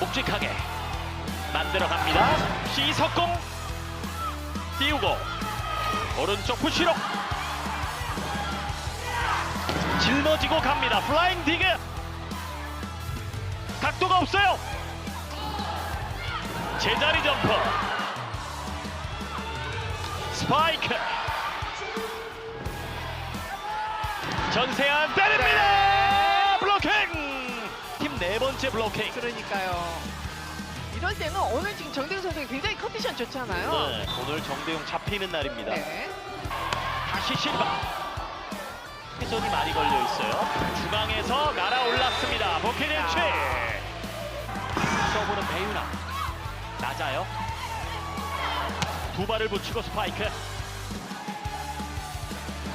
묵직하게 만들어 갑니다. 시석공 띄우고 오른쪽 푸시로 짊어지고 갑니다. 플라잉 디그 각도가 없어요. 제자리 점퍼 스파이크 전세한 때립니다. 블로킹 팀 네 번째 블로킹. 그러니까요. 이럴 때는 오늘 지금 정대웅 선수가 굉장히 컨디션 좋잖아요. 네, 오늘 정대용 잡히는 날입니다. 네. 다시 실바 회전이 많이 걸려 있어요. 중앙에서 날아올랐습니다. 보케네치 서브는 배유나 낮아요. 두 발을 붙이고 스파이크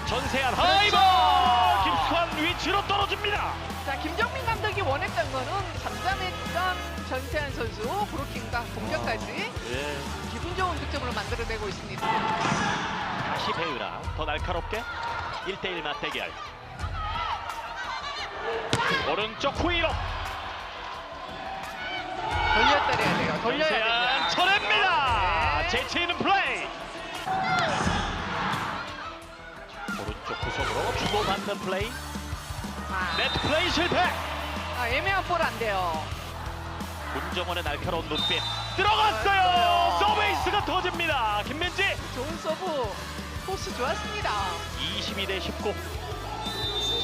전세한 하이버 김수환 위치로 떨어집니다. 자, 김정민 감독이 원했던 거는 잠잠했던 전세한 선수 브로킹과 공격까지 예. 기분 좋은 득점으로 만들어내고 있습니다. 다시 배유나 더 날카롭게 1대1 맞대결. 오른쪽 후위로 돌려 때려야 돼요. 돌려야 전세한 됩니다. 쳐냅니다. 네. 재치 있는 플레이. 오른쪽 구석으로 주고받는 플레이. 아, 네트 플레이 실패. 애매한 볼 안 돼요. 문정원의 날카로운 눈빛 들어갔어요. 서브에이스가 터집니다. 김민지 좋은 서브 코스 좋았습니다. 22대 19.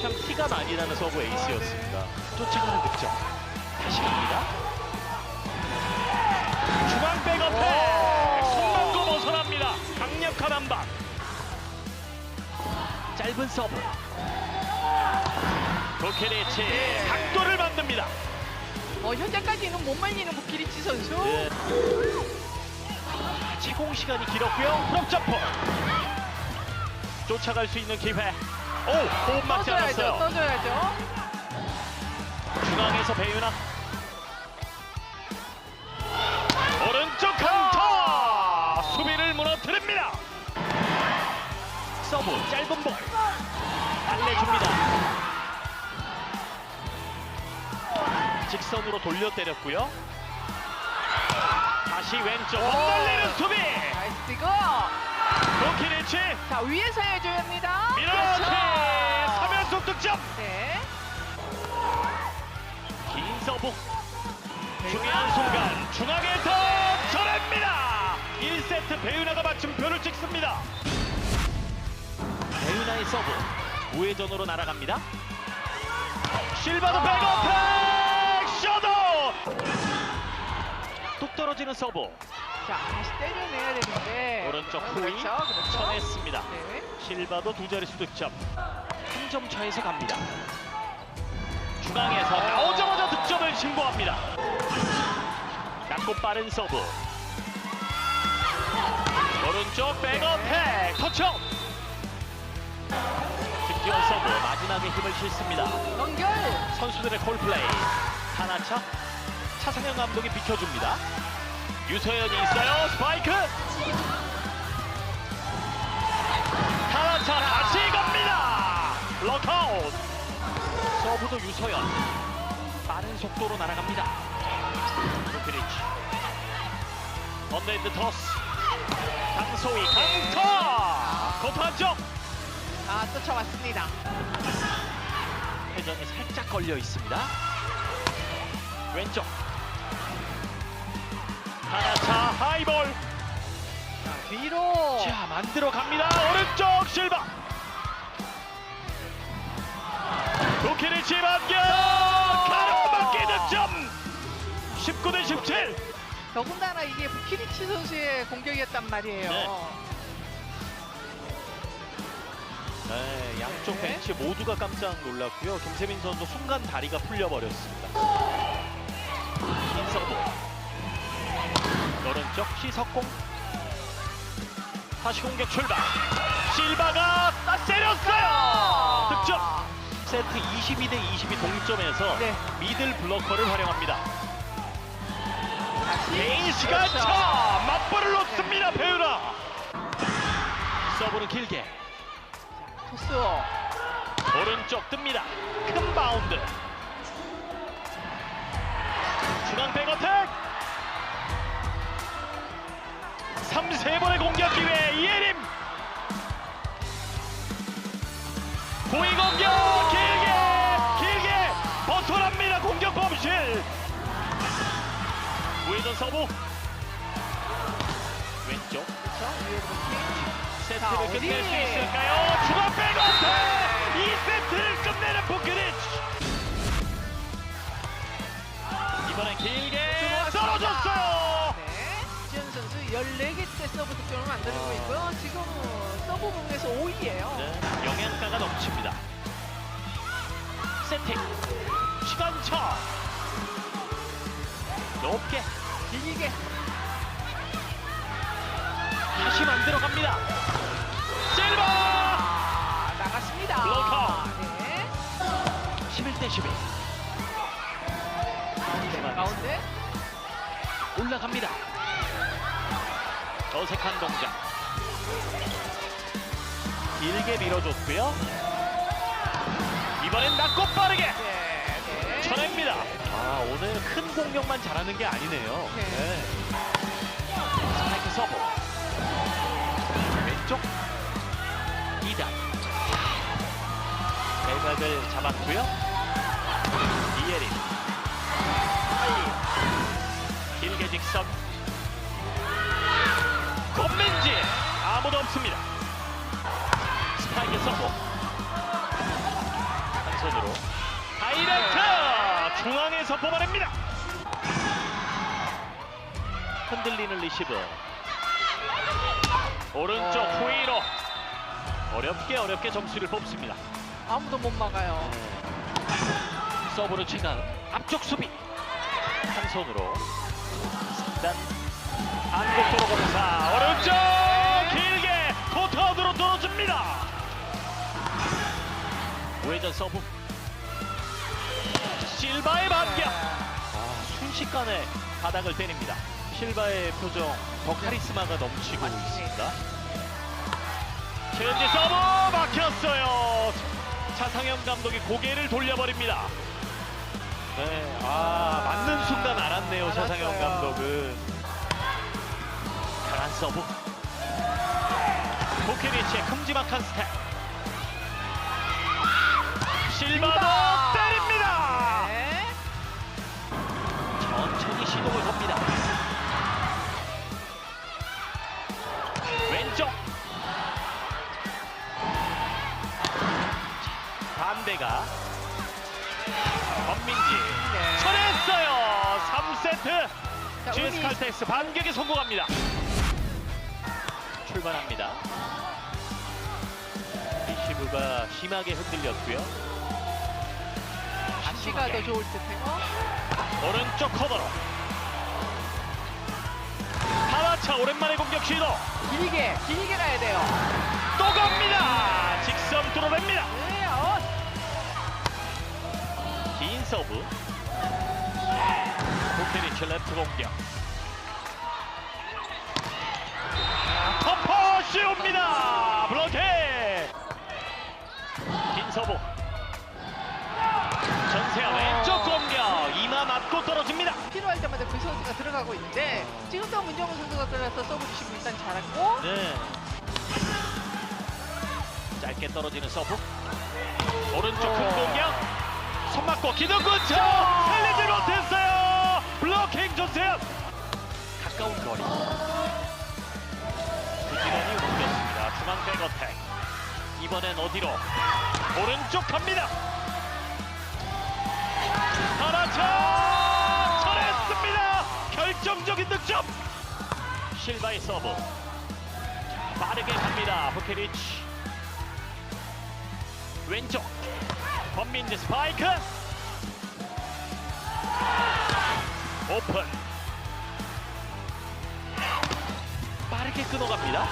참 티가 많이 나는 서브 에이스였습니다. 쫓아가는 득점. 다시 갑니다. 중앙 백업에 손 넘고 벗어납니다. 강력한 한방. 짧은 서브. 도케네치 각도를 만듭니다. 현재까지는 못 말리는 부키리치 선수. 네. 채공 시간이 길었고요. 프롭 점퍼. 쫓아갈 수 있는 기회. 오, 호흡 맞지 떠줘야죠. 않았어요. 떠줘야죠. 중앙에서 배윤아. 오른쪽 강타. 수비를 무너뜨립니다. 서브 짧은 볼. 달래줍니다. 직선으로 돌려 때렸고요. 다시 왼쪽 엇날리는 수비. 나이스 디그. 도키니치 자, 위에서 해줘야 합니다. 밀어치 그렇죠. 3연속 득점. 네. 긴 서브 중요한 순간 중앙에서 쳐냅니다. 1세트 배윤아가 맞춤표를 찍습니다. 배윤아의 서브 우회전으로 날아갑니다. 실바도 백어택 셔도 뚝 떨어지는 서브. 자, 다시 때려내야 되는데. 오른쪽 후위 그렇죠. 그렇죠. 쳐냈습니다. 네. 실바도 두 자릿수 득점. 한 점 차에서 갑니다. 중앙에서 나오자마자 득점을 신고합니다. 낮고 빠른 서브. 오른쪽 백어택 터치아웃. 득점 서브 마지막에 힘을 실습니다. 연결. 선수들의 콜플레이. 하나차 차상현 감독이 비켜줍니다. 유서연이 있어요. 스파이크. 하나차 다시 갑니다. 럭아웃. 서브도 유서연. 빠른 속도로 날아갑니다. 루피리치. 언더핸드 토스. 강소희 강타. 거판쪽. 쫓아왔습니다. 회전이 살짝 걸려 있습니다. 왼쪽. 하나차 하이볼. 자, 뒤로. 자, 만들어 갑니다. 오른쪽 실바. 도키니치 반격. 가로막기 득점. 19대 17. 더군다나 이게 부키리치 선수의 공격이었단 말이에요. 네, 양쪽 네. 벤치 모두가 깜짝 놀랐고요. 김세민 선수 순간 다리가 풀려버렸습니다. 인서브. 오른쪽 시석공. 다시 공격 출발. 실바가 때렸어요. 득점. 세트 22대 22 동점에서 네. 미들 블로커를 활용합니다. 다시. 개인 시간 그렇죠. 차 맞벌을 놓습니다. 배우라. 서브는 길게. 토스. 오른쪽 뜹니다. 큰 바운드. 중앙 백어택 3-3번의 공격 기회 이예림 고위 공격 길게 버텨랍니다. 공격 범실 우회전 서브 왼쪽 그렇죠. 위에 브로킹. 세트를 어디? 끝낼 수 있을까요? 중앙 백어택 2세트를 끝내는 포크리치 이번엔 길게 썰어줬어요. 네. 지현 선수 14개째 서브 득점을 만들고 있고요. 지금 서브 부분에서 5위예요. 네, 영양가가 넘칩니다. 세팅 시간차 높게 길게. 다시 만들어갑니다. 실바 나갔습니다. 블록아웃. 네. 11-11 가운데. 올라갑니다. 어색한 동작 길게 밀어줬고요. 이번엔 낮고 빠르게 네. 쳐냅니다. 아 오늘 큰 공격만 잘하는 게 아니네요. 네. 스파이크 서브 왼쪽 2단 대각을 잡았고요. 이예린 빨리 길게 직선 권민지 아무도 없습니다. 스파이크 서브 한 손으로 다이렉트 중앙에서 뽑아냅니다. 흔들리는 리시브 오른쪽 후위로 어렵게 점수를 뽑습니다. 아무도 못 막아요. 서브로 최강 앞쪽 수비 한 손으로 상단 한국도로 공사 오른쪽 길게 포터드로 떨어집니다. 우회전 서브 실바의 반격 순식간에 바닥을 때립니다. 실바의 표정 더 카리스마가 넘치고 있습니다. 최은지 서브 막혔어요. 차상현 감독이 고개를 돌려버립니다. 네, 맞는 순간 알았네요. 알았어요. 차상현 감독은 강한 서브 포케리치의 큼지막한 스텝 실바도 때립니다. 네. 천천히 시동을 겁니다. 왼쪽 반대가 권민지 네. 쳐냈어요. 3세트 자, GS 우리- 칼텍스 반격에 성공합니다. 출발합니다. 리시브가 심하게 흔들렸고요. 시가 더 좋을 듯해요. 오른쪽 커버로 하나차 오랜만에 공격 시도 길게 가야 돼요. 또 갑니다. 직선 뚫어냅니다. 네, 긴 서브 포케리치 레프트 공격 터퍼 씌웁니다. 블로킹 긴 서브 전세현 왼쪽 공격 이마 맞고 떨어집니다. 필요할 때마다 그 선수가 들어가고 있는데 지금도 문정훈 선수가 들어서 서브 주시고 일단 잘했고 네. 짧게 떨어지는 서브 오른쪽 큰 공격 손 맞고 기둥구쳐 살리지 못했어요. 블로킹 전세현 가까운 거리 부지런히 옮겼습니다. 중앙 백어택 이번엔 어디로 오른쪽 갑니다. 하나차 쳐냈습니다. 결정적인 득점 실바의 서브 빠르게 갑니다. 포케리치 왼쪽 권민지 스파이크 오픈 빠르게 끊어갑니다.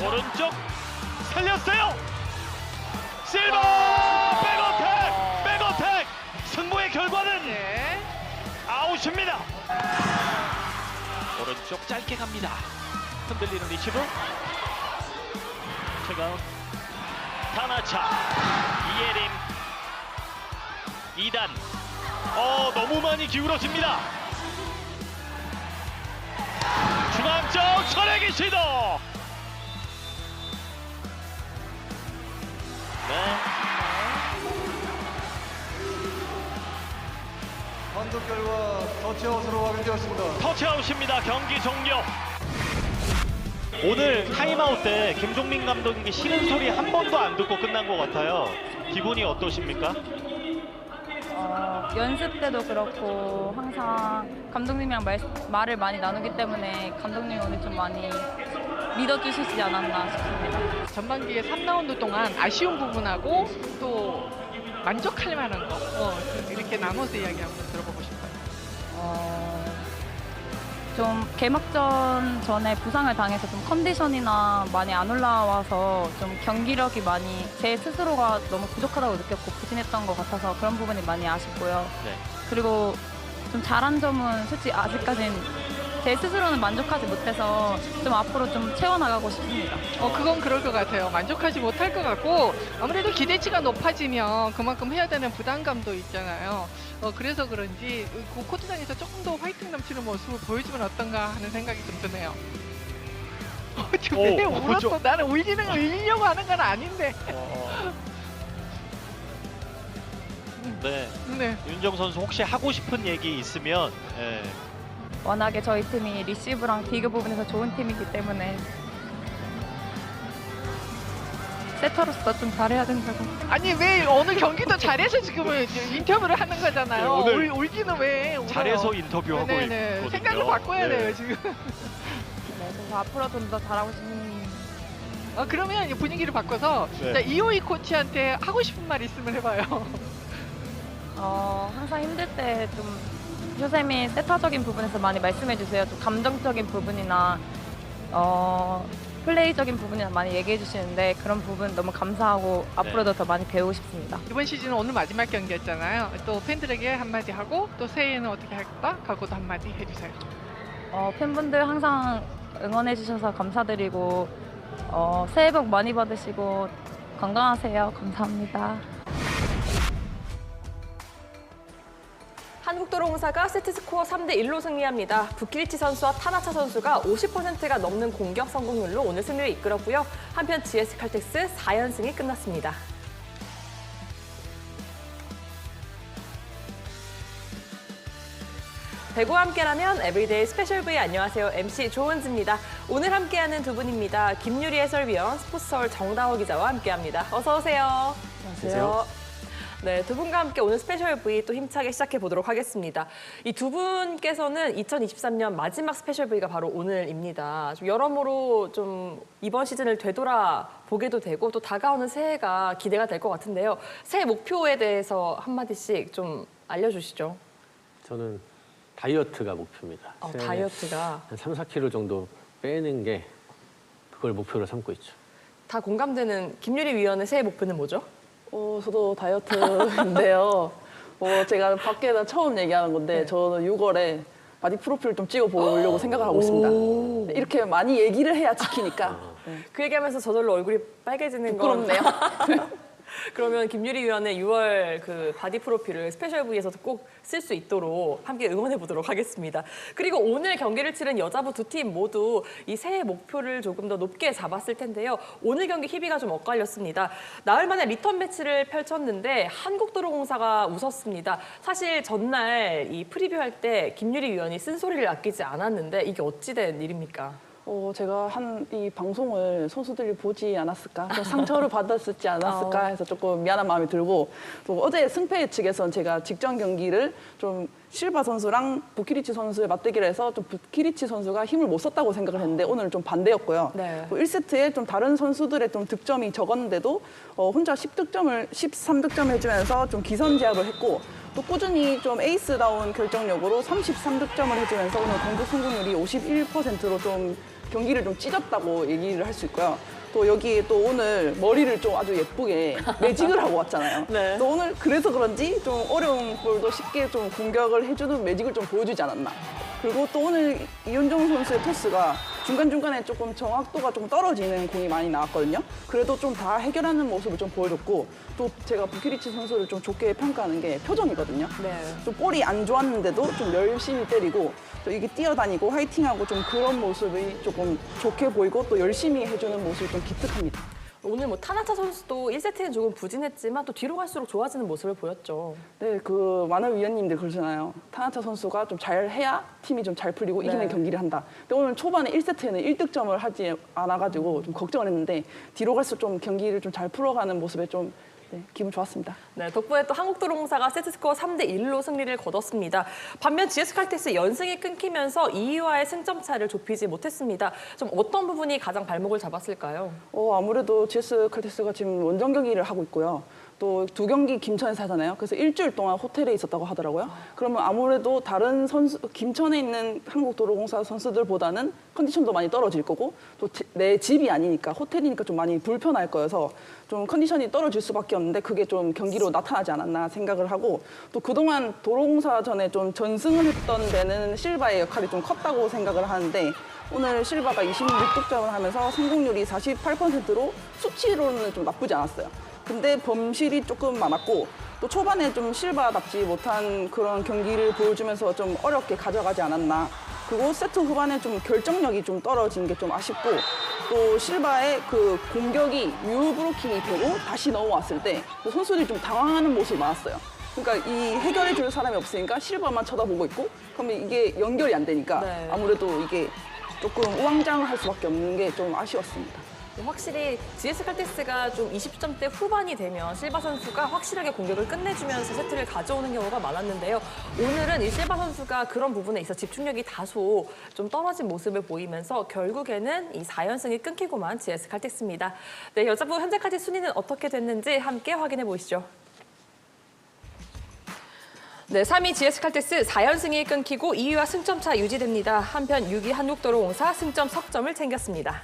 오른쪽 살렸어요. 실바 백어택 승부의 결과는 네. 아웃입니다. 오른쪽 짧게 갑니다. 흔들리는 리시브 최강 타나차 이예림 2단 너무 많이 기울어집니다. 중앙 쪽 전액의 시도. 네. 판독 결과 터치아웃으로 확인되었습니다. 터치아웃입니다. 경기 종료. 오늘 타임아웃 때 김종민 감독에게 싫은 소리 한 번도 안 듣고 끝난 것 같아요. 기분이 어떠십니까? 연습 때도 그렇고 항상 감독님이랑 말을 많이 나누기 때문에 감독님이 오늘 좀 많이 믿어주시지 않았나 싶습니다. 전반기에 3라운드 동안 아쉬운 부분하고 또 만족할 만한 거 이렇게 나눠서 이야기 한번 들어보고 싶어요. 좀 개막전 전에 부상을 당해서 좀 컨디션이나 많이 안 올라와서 좀 경기력이 많이 제 스스로가 너무 부족하다고 느꼈고 부진했던 것 같아서 그런 부분이 많이 아쉽고요. 네. 그리고 좀 잘한 점은 솔직히 아직까진 제 스스로는 만족하지 못해서 좀 앞으로 좀 채워나가고 싶습니다. 그건 그럴 것 같아요. 만족하지 못할 것 같고 아무래도 기대치가 높아지면 그만큼 해야 되는 부담감도 있잖아요. 그래서 그런지 그 코트장에서 조금 더 화이팅 넘치는 모습을 보여주면 어떤가 하는 생각이 좀 드네요. 지금 왜 울었어? 나는 울리려고 하는 건 아닌데. 네. 네. 윤정 선수 혹시 하고 싶은 얘기 있으면 워낙에 저희 팀이 리시브랑 디그 부분에서 좋은 팀이기 때문에 세터로서 좀 잘해야 된다고. 아니 왜 오늘 경기도 잘해서 지금 인터뷰를 하는 거잖아요. 네, 오늘 울기는 왜 울어요? 잘해서 인터뷰하고 네네. 있거든요. 생각을 바꿔야 돼요 지금. 네, 그래서 앞으로 좀 더 잘하고 싶은. 그러면 분위기를 바꿔서 네. 자, 이호이 코치한테 하고 싶은 말 있으면 해봐요. 항상 힘들 때 좀 효쌤이 세타적인 부분에서 많이 말씀해 주세요. 좀 감정적인 부분이나 플레이적인 부분이나 많이 얘기해 주시는데 그런 부분 너무 감사하고 앞으로도 더 많이 배우고 싶습니다. 이번 시즌은 오늘 마지막 경기였잖아요. 또 팬들에게 한마디 하고 또 새해에는 어떻게 할까? 각오도 한마디 해주세요. 팬분들 항상 응원해 주셔서 감사드리고 새해 복 많이 받으시고 건강하세요. 감사합니다. 한국도로공사가 세트스코어 3대1로 승리합니다. 부키리치 선수와 타나차 선수가 50%가 넘는 공격 성공률로 오늘 승리를 이끌었고요. 한편 GS 칼텍스 4연승이 끝났습니다. 배구와 함께라면 에브리데이 스페셜 V 안녕하세요. MC 조은지입니다. 오늘 함께하는 두 분입니다. 김유리 해설위원, 스포츠서울 정다호 기자와 함께합니다. 어서 오세요. 안녕하세요. 네, 두 분과 함께 오늘 스페셜 V 또 힘차게 시작해 보도록 하겠습니다. 이 두 분께서는 2023년 마지막 스페셜 V가 바로 오늘입니다. 좀 여러모로 좀 이번 시즌을 되돌아 보게도 되고 또 다가오는 새해가 기대가 될 것 같은데요. 새해 목표에 대해서 한마디씩 좀 알려주시죠. 저는 다이어트가 목표입니다. 다이어트가. 한 3, 4kg 정도 빼는 게 그걸 목표로 삼고 있죠. 다 공감되는 김유리 위원의 새해 목표는 뭐죠? 저도 다이어트인데요. 제가 밖에다 처음 얘기하는 건데 저는 6월에 바디 프로필 좀 찍어보려고 생각을 하고 있습니다. 이렇게 많이 얘기를 해야 지키니까. 그 얘기하면서 저절로 얼굴이 빨개지는 거. 부끄럽네요. 그러면 김유리 위원의 6월 그 바디 프로필을 스페셜 V에서도 꼭 쓸 수 있도록 함께 응원해 보도록 하겠습니다. 그리고 오늘 경기를 치른 여자부 두 팀 모두 이 새해 목표를 조금 더 높게 잡았을 텐데요. 오늘 경기 희비가 좀 엇갈렸습니다. 나흘 만에 리턴 매치를 펼쳤는데 한국도로공사가 웃었습니다. 사실 전날 이 프리뷰할 때 김유리 위원이 쓴소리를 아끼지 않았는데 이게 어찌된 일입니까? 제가 한 이 방송을 선수들이 보지 않았을까, 좀 상처를 받았을지 않았을까 해서 조금 미안한 마음이 들고, 또 어제 승패 측에서는 제가 직전 경기를 좀 실바 선수랑 부키리치 선수의 맞대결을 해서 좀 부키리치 선수가 힘을 못 썼다고 생각을 했는데 오늘은 좀 반대였고요. 네. 1세트에 좀 다른 선수들의 좀 득점이 적었는데도 혼자 13득점 해주면서 좀 기선제압을 했고, 또 꾸준히 좀 에이스다운 결정력으로 33득점을 해주면서 오늘 공격 성공률이 51%로 좀 경기를 좀 찢었다고 얘기를 할 수 있고요. 또 여기 또 오늘 머리를 좀 아주 예쁘게 매직을 하고 왔잖아요. 네. 또 오늘 그래서 그런지 좀 어려운 볼도 쉽게 좀 공격을 해주는 매직을 좀 보여주지 않았나. 그리고 또 오늘 이윤정 선수의 토스가 중간중간에 조금 정확도가 좀 떨어지는 공이 많이 나왔거든요. 그래도 좀 다 해결하는 모습을 좀 보여줬고 또 제가 부키리치 선수를 좀 좋게 평가하는 게 표정이거든요. 네. 좀 볼이 안 좋았는데도 좀 열심히 때리고 또 이게 뛰어다니고 화이팅하고 좀 그런 모습이 조금 좋게 보이고 또 열심히 해주는 모습이 좀 기특합니다. 오늘 뭐 타나차 선수도 1세트는 조금 부진했지만 또 뒤로 갈수록 좋아지는 모습을 보였죠. 네, 그 많은 위원님들 그러잖아요. 타나차 선수가 좀 잘해야 팀이 좀 잘 풀리고 이기는 네. 경기를 한다. 근데 오늘 초반에 1세트에는 1득점을 하지 않아가지고 좀 걱정을 했는데 뒤로 갈수록 좀 경기를 좀 잘 풀어가는 모습에 좀 네, 기분 좋았습니다. 네, 덕분에 또 한국도로공사가 세트스코어 3대1로 승리를 거뒀습니다. 반면 GS칼텍스 연승이 끊기면서 2위와의 승점 차를 좁히지 못했습니다. 좀 어떤 부분이 가장 발목을 잡았을까요? 아무래도 GS 칼텍스가 지금 원정 경기를 하고 있고요. 또 2경기 김천에서 하잖아요. 그래서 일주일 동안 호텔에 있었다고 하더라고요. 그러면 아무래도 다른 선수, 김천에 있는 한국도로공사 선수들보다는 컨디션도 많이 떨어질 거고 또 내 집이 아니니까 호텔이니까 좀 많이 불편할 거여서 좀 컨디션이 떨어질 수밖에 없는데 그게 좀 경기로 나타나지 않았나 생각을 하고 또 그동안 도로공사 전에 좀 전승을 했던 데는 실바의 역할이 좀 컸다고 생각을 하는데 오늘 실바가 26득점을 하면서 성공률이 48%로 수치로는 좀 나쁘지 않았어요. 근데 범실이 조금 많았고 또 초반에 좀 실바답지 못한 그런 경기를 보여주면서 좀 어렵게 가져가지 않았나. 그리고 세트 후반에 좀 결정력이 좀 떨어진 게 좀 아쉽고 또 실바의 그 공격이 뮤브로킹이 되고 다시 넘어왔을 때 선수들이 좀 당황하는 모습이 많았어요. 그러니까 이 해결해 줄 사람이 없으니까 실바만 쳐다보고 있고 그러면 이게 연결이 안 되니까 네. 아무래도 이게 조금 우왕좌왕할 수밖에 없는 게 좀 아쉬웠습니다. 확실히 GS칼텍스가 좀 20점대 후반이 되면 실바 선수가 확실하게 공격을 끝내주면서 세트를 가져오는 경우가 많았는데요. 오늘은 이 실바 선수가 그런 부분에 있어 집중력이 다소 좀 떨어진 모습을 보이면서 결국에는 이 4연승이 끊기고만 GS칼텍스입니다. 네, 여자부 현재까지 순위는 어떻게 됐는지 함께 확인해 보시죠. 네, 3위 GS칼텍스 4연승이 끊기고 2위와 승점차 유지됩니다. 한편 6위 한국도로공사 승점 석점을 챙겼습니다.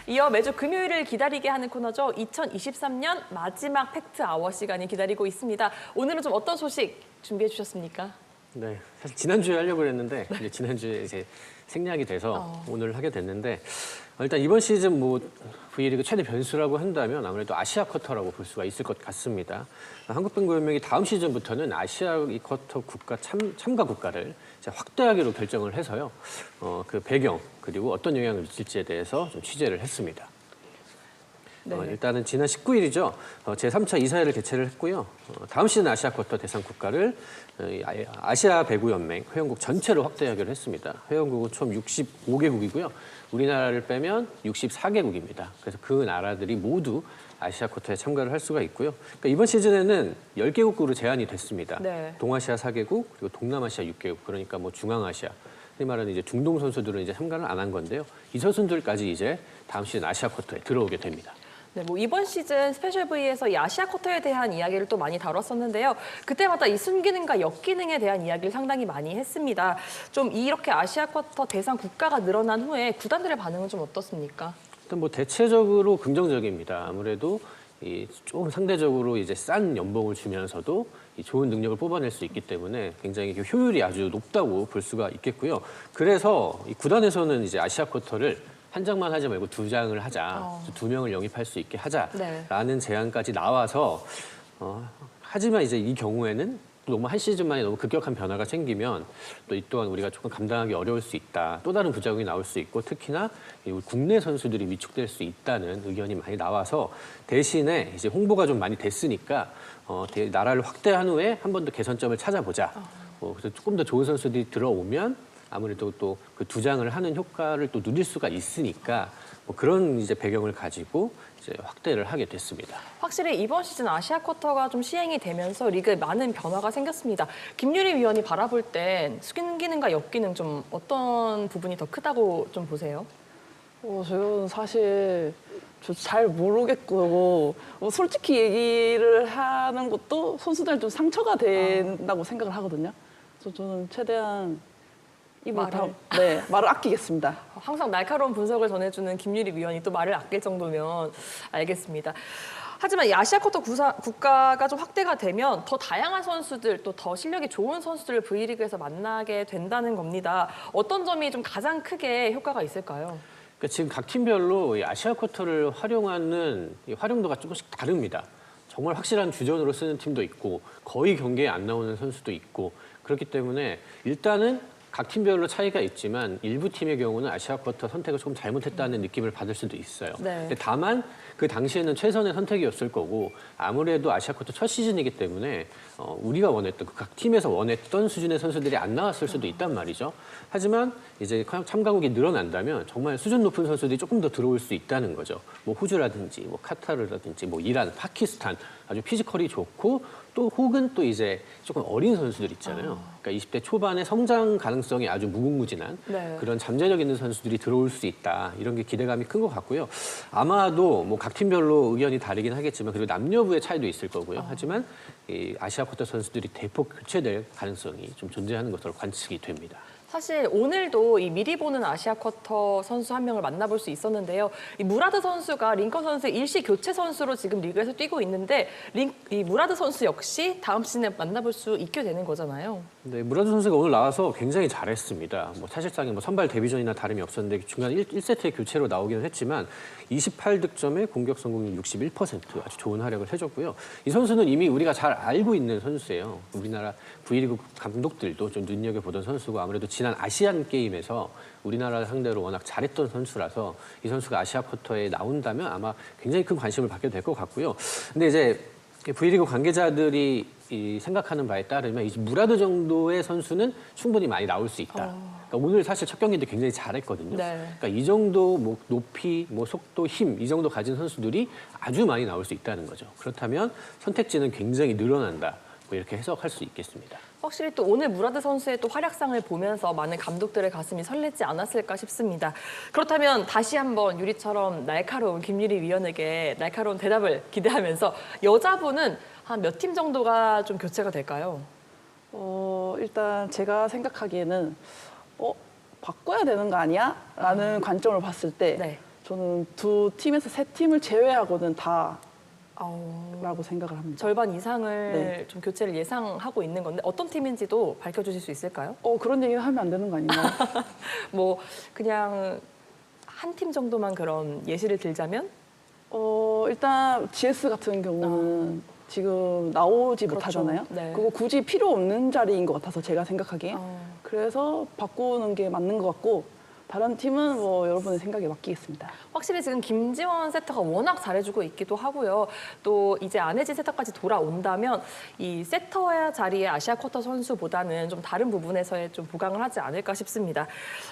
이어 매주 금요일을 기다리게 하는 코너죠. 2023년 마지막 팩트 아워 시간이 기다리고 있습니다. 오늘은 좀 어떤 소식 준비해 주셨습니까? 네, 사실 지난주에 하려고 했는데 이제 지난주에 이제 생략이 돼서 오늘 하게 됐는데 일단 이번 시즌 뭐 V리그 최대 변수라고 한다면 아무래도 아시아 쿼터라고 볼 수가 있을 것 같습니다. 한국농구연맹이 다음 시즌부터는 아시아 이 쿼터 국가 참가 국가를 이제 확대하기로 결정을 해서요. 그 배경 그리고 어떤 영향을 미칠지에 대해서 좀 취재를 했습니다. 네. 일단은 지난 19일이죠. 제3차 이사회를 개최를 했고요. 다음 시즌 아시아 쿼터 대상 국가를 아시아 배구 연맹 회원국 전체로 확대하기로 했습니다. 회원국은 총 65개국이고요. 우리나라를 빼면 64개국입니다. 그래서 그 나라들이 모두 아시아 쿼터에 참가를 할 수가 있고요. 그러니까 이번 시즌에는 10개국으로 제한이 됐습니다. 네. 동아시아 4개국, 그리고 동남아시아 6개국, 그러니까 뭐 중앙아시아, 흔히 말하는 이제 중동 선수들은 이제 참가를 안 한 건데요. 이 선수들까지 이제 다음 시즌 아시아 쿼터에 들어오게 됩니다. 네, 뭐 이번 시즌 스페셜 V에서 이 아시아 쿼터에 대한 이야기를 또 많이 다뤘었는데요. 그때마다 이 순기능과 역기능에 대한 이야기를 상당히 많이 했습니다. 좀 이렇게 아시아 쿼터 대상 국가가 늘어난 후에 구단들의 반응은 좀 어떻습니까? 일단 뭐 대체적으로 긍정적입니다. 아무래도 좀 상대적으로 이제 싼 연봉을 주면서도 이 좋은 능력을 뽑아낼 수 있기 때문에 굉장히 효율이 아주 높다고 볼 수가 있겠고요. 그래서 이 구단에서는 이제 아시아 쿼터를 한 장만 하지 말고 2장을 하자, 2명을 영입할 수 있게 하자라는 제안까지 나와서 하지만 이제 이 경우에는 너무 한 시즌 만에 너무 급격한 변화가 생기면 또 이 또한 우리가 조금 감당하기 어려울 수 있다. 또 다른 부작용이 나올 수 있고 특히나 국내 선수들이 위축될 수 있다는 의견이 많이 나와서 대신에 이제 홍보가 좀 많이 됐으니까 나라를 확대한 후에 한 번 더 개선점을 찾아보자. 그래서 조금 더 좋은 선수들이 들어오면 아무래도 또 그 2장을 하는 효과를 또 누릴 수가 있으니까 뭐 그런 이제 배경을 가지고 이제 확대를 하게 됐습니다. 확실히 이번 시즌 아시아 쿼터가 좀 시행이 되면서 리그에 많은 변화가 생겼습니다. 김유리 위원이 바라볼 땐 순기능과 역기능 좀 어떤 부분이 더 크다고 좀 보세요? 저는 사실 잘 모르겠고 솔직히 얘기를 하는 것도 선수들 좀 상처가 된다고 생각을 하거든요. 그래서 저는 최대한 말을 아끼겠습니다. 항상 날카로운 분석을 전해주는 김유리 위원이 또 말을 아낄 정도면 알겠습니다. 하지만 이 아시아 쿼터 국가가 좀 확대가 되면 더 다양한 선수들 또 더 실력이 좋은 선수들을 V리그에서 만나게 된다는 겁니다. 어떤 점이 좀 가장 크게 효과가 있을까요? 그러니까 지금 각 팀별로 이 아시아 쿼터를 활용하는 이 활용도가 조금씩 다릅니다. 정말 확실한 주전으로 쓰는 팀도 있고 거의 경기에 안 나오는 선수도 있고 그렇기 때문에 일단은 각 팀별로 차이가 있지만 일부 팀의 경우는 아시아 쿼터 선택을 조금 잘못했다는 느낌을 받을 수도 있어요. 네. 근데 다만 그 당시에는 최선의 선택이었을 거고 아무래도 아시아 쿼터 첫 시즌이기 때문에 우리가 원했던 각 팀에서 원했던 수준의 선수들이 안 나왔을 수도 있단 말이죠. 하지만 이제 참가국이 늘어난다면 정말 수준 높은 선수들이 조금 더 들어올 수 있다는 거죠. 뭐 호주라든지 뭐 카타르라든지 뭐 이란, 파키스탄 아주 피지컬이 좋고 또 혹은 또 이제 조금 어린 선수들 있잖아요. 그러니까 20대 초반의 성장 가능성이 아주 무궁무진한 네. 그런 잠재력 있는 선수들이 들어올 수 있다. 이런 게 기대감이 큰 것 같고요. 아마도 뭐 각 팀별로 의견이 다르긴 하겠지만 그리고 남녀부의 차이도 있을 거고요. 하지만 이 아시아 쿼터 선수들이 대폭 교체될 가능성이 좀 존재하는 것으로 관측이 됩니다. 사실 오늘도 이 미리 보는 아시아 쿼터 선수 한 명을 만나볼 수 있었는데요. 이 무라드 선수가 링컨 선수의 일시 교체 선수로 지금 리그에서 뛰고 있는데 이 무라드 선수 역시 다음 시즌에 만나볼 수 있게 되는 거잖아요. 네, 무라드 선수가 오늘 나와서 굉장히 잘했습니다. 뭐 사실상 뭐 선발 데뷔전이나 다름이 없었는데 중간 1세트에 교체로 나오기는 했지만 28득점에 공격 성공률 61% 아주 좋은 활약을 해줬고요. 이 선수는 이미 우리가 잘 알고 있는 선수예요. 우리나라 V리그 감독들도 좀 눈여겨보던 선수고 아무래도 지난 아시안 게임에서 우리나라를 상대로 워낙 잘했던 선수라서 이 선수가 아시아 쿼터에 나온다면 아마 굉장히 큰 관심을 받게 될 것 같고요. 근데 이제 V리그 관계자들이 생각하는 바에 따르면 이 무라드 정도의 선수는 충분히 많이 나올 수 있다. 그러니까 오늘 사실 첫 경기도 굉장히 잘했거든요. 네. 그러니까 이 정도 뭐 높이, 뭐 속도, 힘 이 정도 가진 선수들이 아주 많이 나올 수 있다는 거죠. 그렇다면 선택지는 굉장히 늘어난다. 뭐 이렇게 해석할 수 있겠습니다. 확실히 또 오늘 무라드 선수의 또 활약상을 보면서 많은 감독들의 가슴이 설레지 않았을까 싶습니다. 그렇다면 다시 한번 유리처럼 날카로운 김유리 위원에게 날카로운 대답을 기대하면서 여자분은 한 몇 팀 정도가 좀 교체가 될까요? 일단 제가 생각하기에는 바꿔야 되는 거 아니야? 라는 관점을 봤을 때 네. 저는 두 팀에서 세 팀을 제외하고는 다라고 어, 생각을 합니다. 절반 이상을 네. 좀 교체를 예상하고 있는 건데 어떤 팀인지도 밝혀주실 수 있을까요? 그런 얘기는 하면 안 되는 거 아닌가요? 뭐 그냥 한 팀 정도만 그런 예시를 들자면 일단 GS 같은 경우는 지금 나오지 그렇죠. 못하잖아요. 네. 그거 굳이 필요 없는 자리인 것 같아서 제가 생각하기에. 그래서 바꾸는 게 맞는 것 같고 다른 팀은 뭐 여러분의 생각에 맡기겠습니다. 확실히 지금 김지원 세터가 워낙 잘해주고 있기도 하고요. 또 이제 안혜진 세터까지 돌아온다면 이 세터 자리의 아시아 쿼터 선수보다는 좀 다른 부분에서의 좀 부강을 하지 않을까 싶습니다.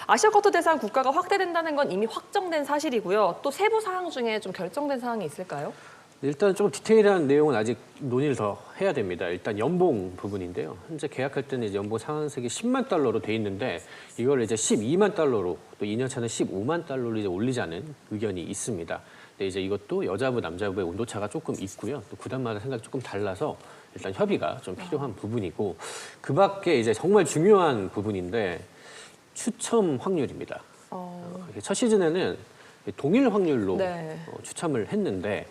아시아 쿼터 대상 국가가 확대된다는 건 이미 확정된 사실이고요. 또 세부 사항 중에 좀 결정된 사항이 있을까요? 일단 좀 디테일한 내용은 아직 논의를 더 해야 됩니다. 일단 연봉 부분인데요. 현재 계약할 때는 이제 연봉 상한선이 10만 달러로 돼 있는데 이걸 이제 12만 달러로 또 2년 차는 15만 달러로 이제 올리자는 의견이 있습니다. 근데 이제 이것도 여자부 남자부의 온도차가 조금 있고요. 또 구단마다 생각이 조금 달라서 일단 협의가 좀 필요한 부분이고 그 밖에 이제 정말 중요한 부분인데 추첨 확률입니다. 첫 시즌에는 동일 확률로 네. 추첨을 했는데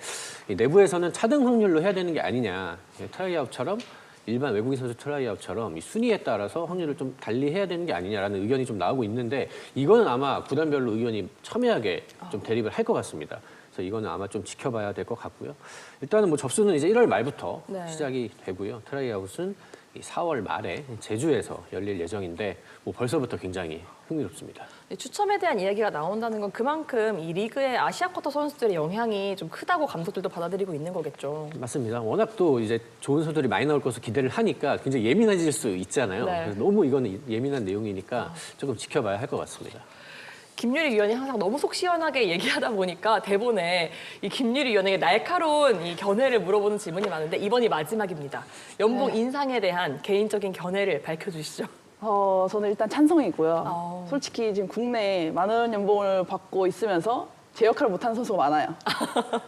이 내부에서는 차등 확률로 해야 되는 게 아니냐. 트라이아웃처럼 일반 외국인 선수 트라이아웃처럼 이 순위에 따라서 확률을 좀 달리 해야 되는 게 아니냐라는 의견이 좀 나오고 있는데 이거는 아마 구단별로 의견이 첨예하게 좀 대립을 할 것 같습니다. 그래서 이거는 아마 좀 지켜봐야 될 것 같고요. 일단은 뭐 접수는 이제 1월 말부터 네. 시작이 되고요. 트라이아웃은 4월 말에 제주에서 열릴 예정인데 뭐 벌써부터 굉장히 흥미롭습니다. 추첨에 대한 이야기가 나온다는 건 그만큼 이 리그의 아시아 쿼터 선수들의 영향이 좀 크다고 감독들도 받아들이고 있는 거겠죠. 맞습니다. 워낙 또 이제 좋은 선수들이 많이 나올 것을 기대를 하니까 굉장히 예민해질 수 있잖아요. 네. 그래서 너무 이거는 예민한 내용이니까 조금 지켜봐야 할 것 같습니다. 김유리 위원이 항상 너무 속 시원하게 얘기하다 보니까 대본에 이 김유리 위원에게 날카로운 이 견해를 물어보는 질문이 많은데 이번이 마지막입니다. 연봉 인상에 대한 개인적인 견해를 밝혀주시죠. 저는 일단 찬성이고요. 어. 솔직히 지금 국내에 많은 연봉을 받고 있으면서 제 역할을 못하는 선수가 많아요.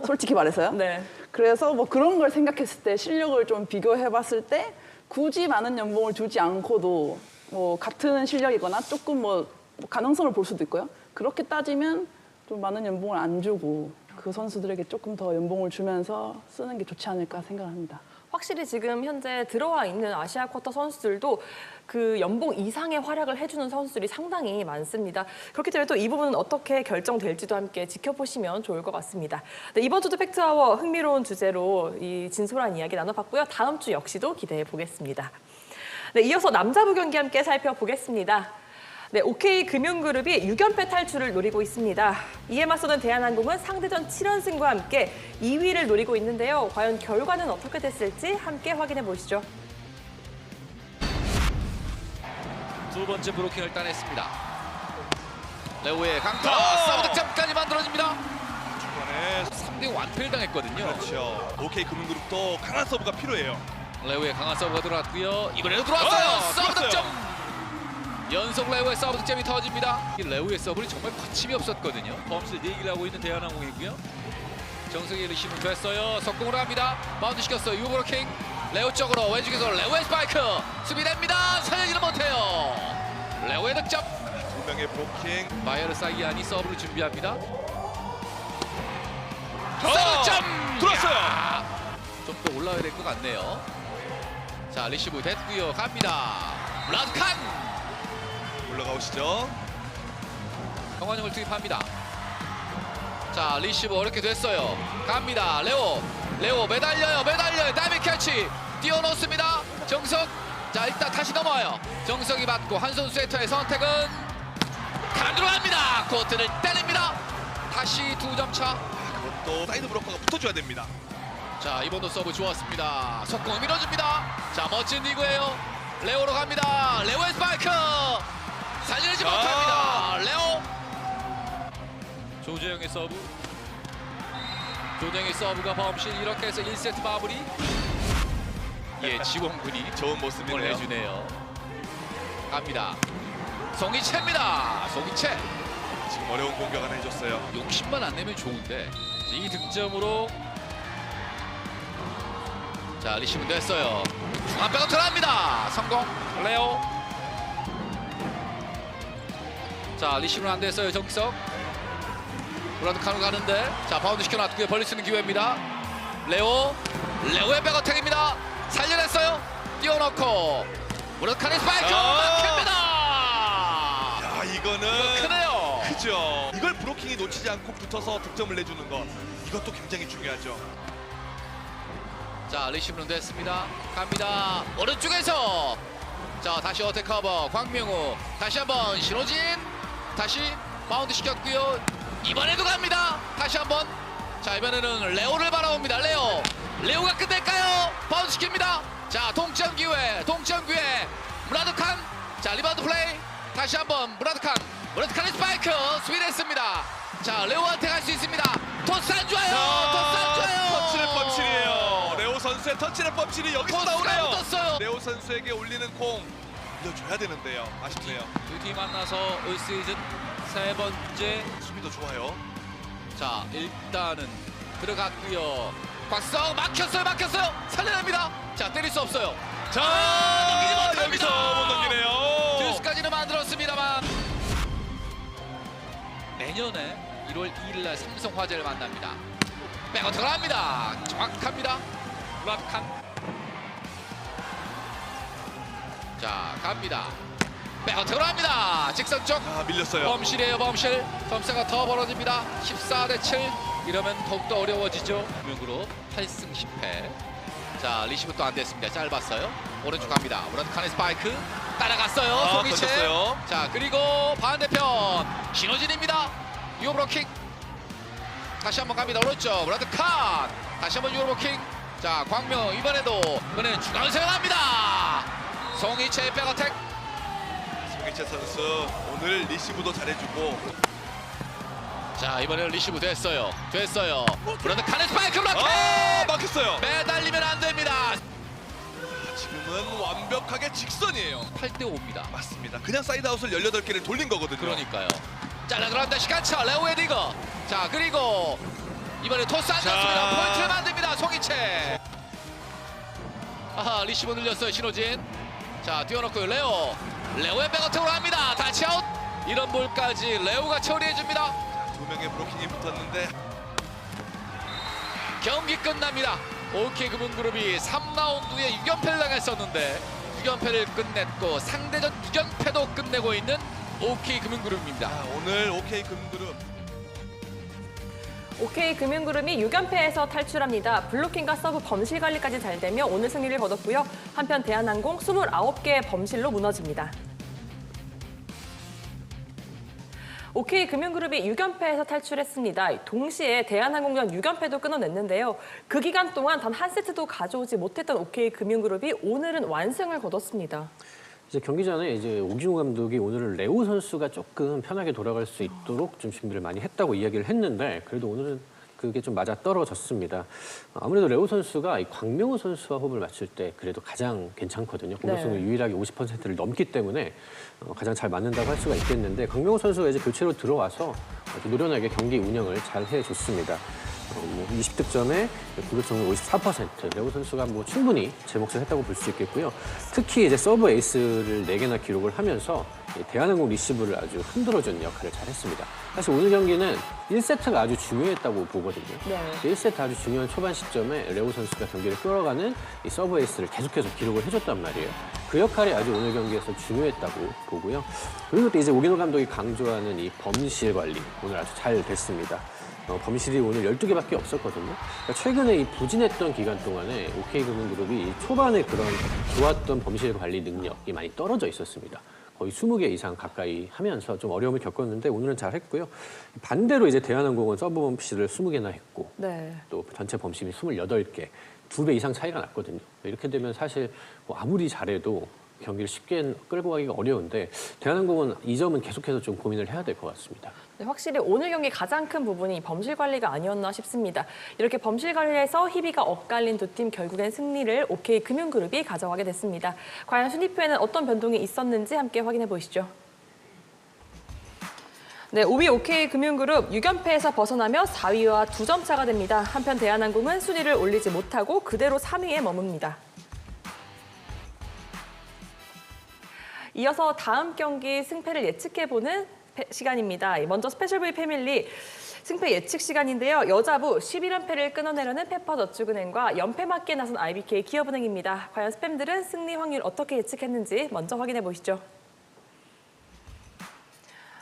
솔직히 말해서요. 네. 그래서 뭐 그런 걸 생각했을 때 실력을 좀 비교해봤을 때 굳이 많은 연봉을 주지 않고도 뭐 같은 실력이거나 조금 뭐 가능성을 볼 수도 있고요. 그렇게 따지면 좀 많은 연봉을 안 주고 그 선수들에게 조금 더 연봉을 주면서 쓰는 게 좋지 않을까 생각합니다. 확실히 지금 현재 들어와 있는 아시아 쿼터 선수들도 그 연봉 이상의 활약을 해주는 선수들이 상당히 많습니다. 그렇기 때문에 또 이 부분은 어떻게 결정될지도 함께 지켜보시면 좋을 것 같습니다. 네, 이번 주도 팩트아워 흥미로운 주제로 이 진솔한 이야기 나눠봤고요. 다음 주 역시도 기대해 보겠습니다. 네, 이어서 남자부 경기 함께 살펴보겠습니다. 네, OK금융그룹이 6연패 탈출을 노리고 있습니다. 이에 맞서는 대한항공은 상대전 7연승과 함께 2위를 노리고 있는데요. 과연 결과는 어떻게 됐을지 함께 확인해 보시죠. 두 번째 브로킹을 따냈습니다. 레오의 강타, 서브 득점까지 만들어집니다. 중간에 3대 완패를 당했거든요. 그렇죠. OK금융그룹도 강한 서브가 필요해요. 레오의 강한 서브가 들어왔고요. 이번에도 들어왔어요. 서브 들어왔어요. 득점. 연속 레오의 서브 득점이 터집니다. 이 레오의 서브는 정말 거침이 없었거든요. 범실 내기를 하고 있는 대한항공이고요. 정석의 리시브 됐어요. 속공으로 합니다. 마운드 시켰어요. 유브로킹. 레오 쪽으로 왼쪽에서 레오의 스파이크. 수비됩니다. 살리지는 못해요. 레오의 득점. 두 명의 브로킹. 바이어르 사이안이 서브를 준비합니다. 서브점! 들었어요. 좀 더 올라와야 될 것 같네요. 자, 리시브 됐고요. 갑니다. 라드칸! 올라가오시죠. 정환영을 투입합니다. 자, 리시브 어렵게 됐어요. 갑니다. 레오 매달려요. 다이빙 캐치 뛰어놓습니다. 정석. 자, 일단 다시 넘어와요. 정석이 받고 한 손 세터의 선택은 간 들어갑니다. 코트를 때립니다. 다시 2점 차. 그것도 사이드 브로커가 붙어줘야 됩니다. 자, 이번도 서브 좋았습니다. 속공 밀어줍니다. 자, 멋진 리그예요. 레오로 갑니다. 레오의 스파이크 살리지 못합니다. 레오. 조재영의 서브. 조재영의 서브가 범실. 이렇게 해서 1세트 마무리. 예, 지원군이 좋은 응원을 모습이네요. 해주네요. 갑니다. 송이채입니다. 송이채. 지금 어려운 공격 하나 해줬어요. 욕심만 안 내면 좋은데 이 득점으로 자, 리시브 됐어요. 중앙 백업 들어갑니다. 성공. 레오. 자, 리시브는 안 됐어요. 정기석. 브라드 카누 가는데 자, 바운드 시켜놨고요. 벌릴 수 있는 기회입니다. 레오의 백어택입니다. 살려냈어요. 띄워놓고 브라드 카누의 스파이크 막힙니다. 야, 이거는 크네요. 그죠. 이걸 브로킹이 놓치지 않고 붙어서 득점을 내주는 것. 이것도 굉장히 중요하죠. 자, 리시브는 됐습니다. 갑니다. 오른쪽에서 자, 다시 어택 커버 광명우. 다시 한번 신호진. 다시 마운드 시켰고요. 이번에도 갑니다. 다시 한번. 자, 이번에는 레오를 바라봅니다. 레오가 끝낼까요? 바운드 시킵니다. 자, 동점 기회. 무라드칸. 자, 리바운드 플레이. 다시 한번 무라드칸의 스파이크 스윗했습니다. 자, 레오한테 갈 수 있습니다. 토스 안 좋아요. 터치의 펀치이에요. 레오 선수의 터치의 펀치이 여기서 토스가 나오네요. 붙었어요. 레오 선수에게 올리는 공 밀어줘야 되는데요. 아쉽네요. 두 팀 만나서 올 시즌 세 번째. 수비도 좋아요. 자, 일단은 들어갔고요. 곽성 막혔어요. 살려냅니다. 자, 때릴 수 없어요. 자, 넘기지 못합니다. 여기서 못 넘기네요. 듀스까지는 만들었습니다만 내년에 1월 2일날 삼성화재를 만납니다. 백어 들어갑니다. 정확합니다. 라칸. 자, 갑니다. 백어 들어갑니다. 직선 쪽. 아, 밀렸어요. 범실이에요. 점수가 더 벌어집니다. 14대7. 이러면 더욱더 어려워지죠. 금융그룹 8승 10패. 자, 리시브 또 안 됐습니다. 짧았어요. 오른쪽 갑니다. 무라드칸의 스파이크 따라갔어요. 송이채. 던졌어요. 자, 그리고 반대편 신호진입니다. 유브로킹. 다시 한번 갑니다. 오른쪽 무라드칸. 다시 한번 유브로킹. 자, 광명 이번에는 중앙을 사용합니다. 송이채의 백어택. 송이채 선수 오늘 리시브도 잘해주고. 자, 이번에는 리시브 됐어요. 무라드칸의 스파이크 블로킹. 막혔어요. 매달리면 안 됩니다. 지금은 완벽하게 직선이에요. 8대5입니다. 맞습니다. 그냥 사이드아웃을 18개를 돌린 거거든요. 그러니까요. 잘라 들어간다. 시간차 레오의 디거. 자, 그리고 이번에 토스 안 잡습니다. 포인트를 만듭니다. 송이채. 아하, 리시브 늘렸어요. 신호진. 자, 띄워놓고요. 레오의 백어택으로 합니다. 타치아웃. 이런 볼까지 레오가 처리해줍니다. 두 명의 브로킹이 붙었는데 경기 끝납니다. OK금융그룹이 3라운드에 6연패를 당했었는데 6연패를 끝냈고 상대전 6연패도 끝내고 있는 OK금융그룹입니다. 오늘 OK금융그룹 OK금융그룹이 6연패에서 탈출합니다. 블로킹과 서브 범실 관리까지 잘 되며 오늘 승리를 거뒀고요. 한편 대한항공 29개의 범실로 무너집니다. OK금융그룹이 6연패에서 탈출했습니다. 동시에 대한항공전 6연패도 끊어냈는데요. 그 기간 동안 단 한 세트도 가져오지 못했던 OK금융그룹이 오늘은 완승을 거뒀습니다. 이제 경기 전에 이제 오기호 감독이 오늘은 레오 선수가 조금 편하게 돌아갈 수 있도록 좀 준비를 많이 했다고 이야기를 했는데 그래도 오늘은 그게 좀 맞아 떨어졌습니다. 아무래도 레오 선수가 이 광명우 선수와 호흡을 맞출 때 그래도 가장 괜찮거든요. 공격성이 유일하게 50%를 넘기 때문에 가장 잘 맞는다고 할 수가 있겠는데 광명우 선수가 이제 교체로 들어와서 아주 노련하게 경기 운영을 잘 해줬습니다. 20득점에 공격성률 54%. 레오 선수가 뭐 충분히 제 몫을 했다고 볼 수 있겠고요. 특히 이제 서브 에이스를 4개나 기록을 하면서 대한항공 리시브를 아주 흔들어주는 역할을 잘했습니다. 사실 오늘 경기는 1세트가 아주 중요했다고 보거든요. 1세트 아주 중요한 초반 시점에 레오 선수가 경기를 끌어가는 이 서브 에이스를 계속해서 기록을 해줬단 말이에요. 그 역할이 아주 오늘 경기에서 중요했다고 보고요. 그리고 또 이제 오기노 감독이 강조하는 이 범실 관리 오늘 아주 잘 됐습니다. 범실이 오늘 12개밖에 없었거든요. 그러니까 최근에 이 부진했던 기간 동안에 OK금융그룹이 초반에 그런 좋았던 범실 관리 능력이 많이 떨어져 있었습니다. 거의 20개 이상 가까이 하면서 좀 어려움을 겪었는데 오늘은 잘 했고요. 반대로 이제 대한항공은 서브 범실을 20개나 했고 또 전체 범실이 28개, 2배 이상 차이가 났거든요. 이렇게 되면 사실 뭐 아무리 잘해도 경기를 쉽게 끌고 가기가 어려운데 대한항공은 이 점은 계속해서 좀 고민을 해야 될 것 같습니다. 네, 확실히 오늘 경기 가장 큰 부분이 범실 관리가 아니었나 싶습니다. 이렇게 범실 관리에서 희비가 엇갈린 두 팀 결국엔 승리를 OK금융그룹이 가져가게 됐습니다. 과연 순위표에는 어떤 변동이 있었는지 함께 확인해 보시죠. 네, 5위 OK금융그룹 6연패에서 벗어나며 4위와 2점 차가 됩니다. 한편 대한항공은 순위를 올리지 못하고 그대로 3위에 머뭅니다. 이어서 다음 경기 승패를 예측해보는 시간입니다. 먼저 스페셜 V 패밀리 승패 예측 시간인데요. 여자부 11연패를 끊어내려는 페퍼저축은행과 연패 맞기에 나선 IBK 기업은행입니다. 과연 스팸들은 승리 확률 어떻게 예측했는지 먼저 확인해 보시죠.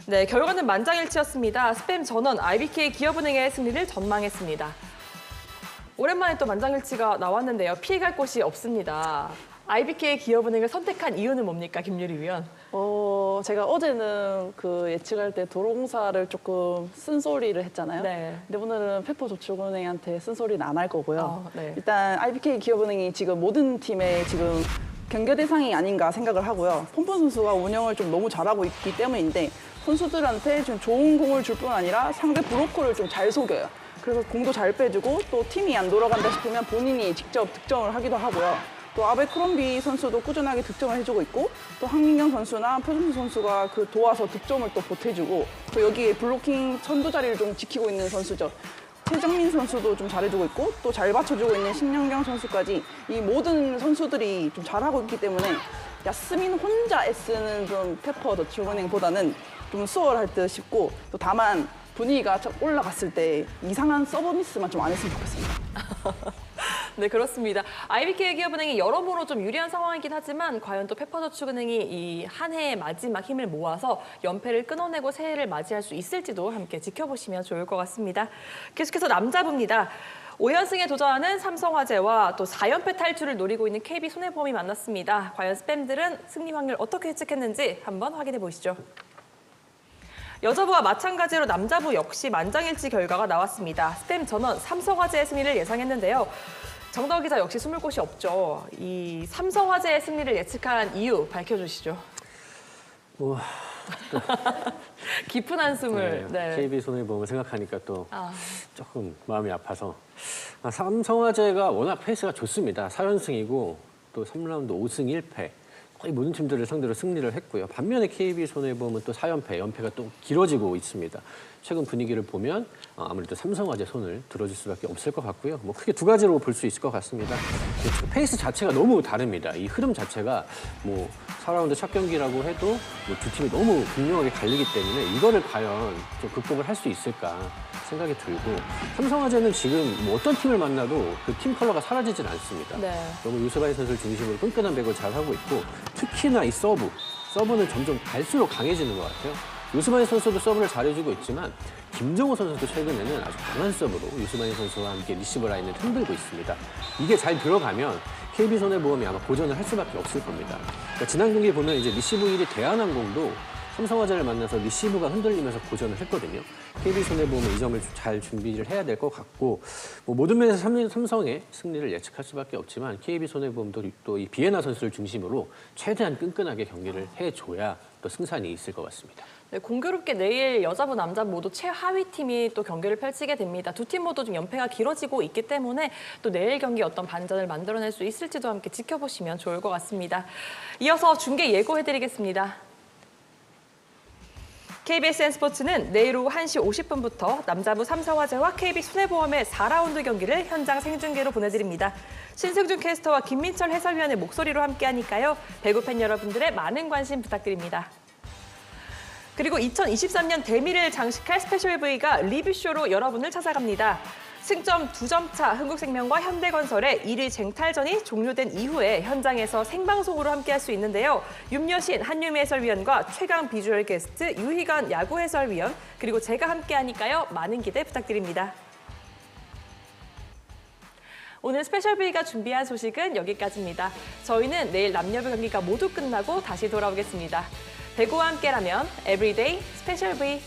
네, 결과는 만장일치였습니다. 스팸 전원 IBK 기업은행의 승리를 전망했습니다. 오랜만에 또 만장일치가 나왔는데요. 피해갈 곳이 없습니다. IBK 기업은행을 선택한 이유는 뭡니까, 김유리 위원? 제가 어제는 그 예측할 때 도로공사를 조금 쓴소리를 했잖아요. 근데 오늘은 페퍼저축은행한테 쓴소리는 안 할 거고요. 일단 IBK 기업은행이 지금 모든 팀의 지금 경계 대상이 아닌가 생각을 하고요. 폼폰 선수가 운영을 좀 너무 잘하고 있기 때문인데 선수들한테 좀 좋은 공을 줄 뿐 아니라 상대 브로커를 좀 잘 속여요. 그래서 공도 잘 빼주고 또 팀이 안 돌아간다 싶으면 본인이 직접 득점을 하기도 하고요. 또 아베크롬비 선수도 꾸준하게 득점을 해주고 있고 또 황민경 선수나 표준수 선수가 그 도와서 득점을 또 보태주고 또 여기에 블로킹 선두 자리를 좀 지키고 있는 선수죠. 최정민 선수도 좀 잘해주고 있고 또 잘 받쳐주고 있는 신영경 선수까지 이 모든 선수들이 좀 잘하고 있기 때문에 야스민 혼자 애쓰는 좀 페퍼저축은행보다는 좀 수월할 듯 싶고 또 다만 분위기가 올라갔을 때 이상한 서브 미스만 좀 안 했으면 좋겠습니다. 네, 그렇습니다. IBK 기업은행이 여러모로 좀 유리한 상황이긴 하지만 과연 또 페퍼저축은행이 이 한 해의 마지막 힘을 모아서 연패를 끊어내고 새해를 맞이할 수 있을지도 함께 지켜보시면 좋을 것 같습니다. 계속해서 남자부입니다. 5연승에 도전하는 삼성화재와 또 4연패 탈출을 노리고 있는 KB손해보험이 만났습니다. 과연 스팸들은 승리 확률 어떻게 예측했는지 한번 확인해 보시죠. 여자부와 마찬가지로 남자부 역시 만장일치 결과가 나왔습니다. 스팸 전원 삼성화재의 승리를 예상했는데요. 정다우 기자 역시 숨을 곳이 없죠. 이 삼성화재의 승리를 예측한 이유 밝혀주시죠. 깊은 한숨을. KB손해보험을 생각하니까 또 조금 마음이 아파서 삼성화재가 워낙 페이스가 좋습니다. 4연승이고 또 3라운드 5승 1패. 거의 모든 팀들을 상대로 승리를 했고요. 반면에 KB손해보험은 또 4연패, 연패가 또 길어지고 있습니다. 최근 분위기를 보면 아무래도 삼성화재 손을 들어줄 수밖에 없을 것 같고요. 뭐 크게 두 가지로 볼 수 있을 것 같습니다. 페이스 자체가 너무 다릅니다. 이 흐름 자체가 뭐 4라운드 첫 경기라고 해도 뭐 두 팀이 너무 극명하게 갈리기 때문에 이거를 과연 좀 극복을 할 수 있을까 생각이 들고, 삼성화재는 지금 뭐 어떤 팀을 만나도 그 팀 컬러가 사라지진 않습니다. 네. 너무 유스바이 선수를 중심으로 끈끈한 배구를 잘하고 있고, 특히나 이 서브는 점점 갈수록 강해지는 것 같아요. 유스바이 선수도 서브를 잘해주고 있지만 김정호 선수도 최근에는 아주 강한 서브로 유스바이 선수와 함께 리시브 라인을 흔들고 있습니다. 이게 잘 들어가면 KB손해보험이 아마 고전을 할 수밖에 없을 겁니다. 그러니까 지난 경기 보면 이제 리시브 1위 대한항공도 삼성화재를 만나서 리시브가 흔들리면서 고전을 했거든요. KB손해보험은 이 점을 잘 준비를 해야 될 것 같고, 뭐 모든 면에서 삼성의 승리를 예측할 수밖에 없지만 KB손해보험도 또 이 비에나 선수를 중심으로 최대한 끈끈하게 경기를 해줘야 또 승산이 있을 것 같습니다. 네, 공교롭게 내일 여자부, 남자부 모두 최하위 팀이 또 경기를 펼치게 됩니다. 두 팀 모두 좀 연패가 길어지고 있기 때문에 또 내일 경기 어떤 반전을 만들어낼 수 있을지도 함께 지켜보시면 좋을 것 같습니다. 이어서 중계 예고해드리겠습니다. KBSN 스포츠는 내일 오후 1시 50분부터 남자부 삼성화재와 KB손해보험의 4라운드 경기를 현장 생중계로 보내드립니다. 신승준 캐스터와 김민철 해설위원의 목소리로 함께하니까요. 배구 팬 여러분들의 많은 관심 부탁드립니다. 그리고 2023년 대미를 장식할 스페셜 V가 리뷰쇼로 여러분을 찾아갑니다. 승점 2점 차 흥국생명과 현대건설의 1위 쟁탈전이 종료된 이후에 현장에서 생방송으로 함께할 수 있는데요. 윤여신 한유미 해설위원과 최강 비주얼 게스트 유희관 야구 해설위원, 그리고 제가 함께하니까요. 많은 기대 부탁드립니다. 오늘 스페셜 V가 준비한 소식은 여기까지입니다. 저희는 내일 남녀부 경기가 모두 끝나고 다시 돌아오겠습니다. 배구와 함께라면 에브리데이 스페셜 V.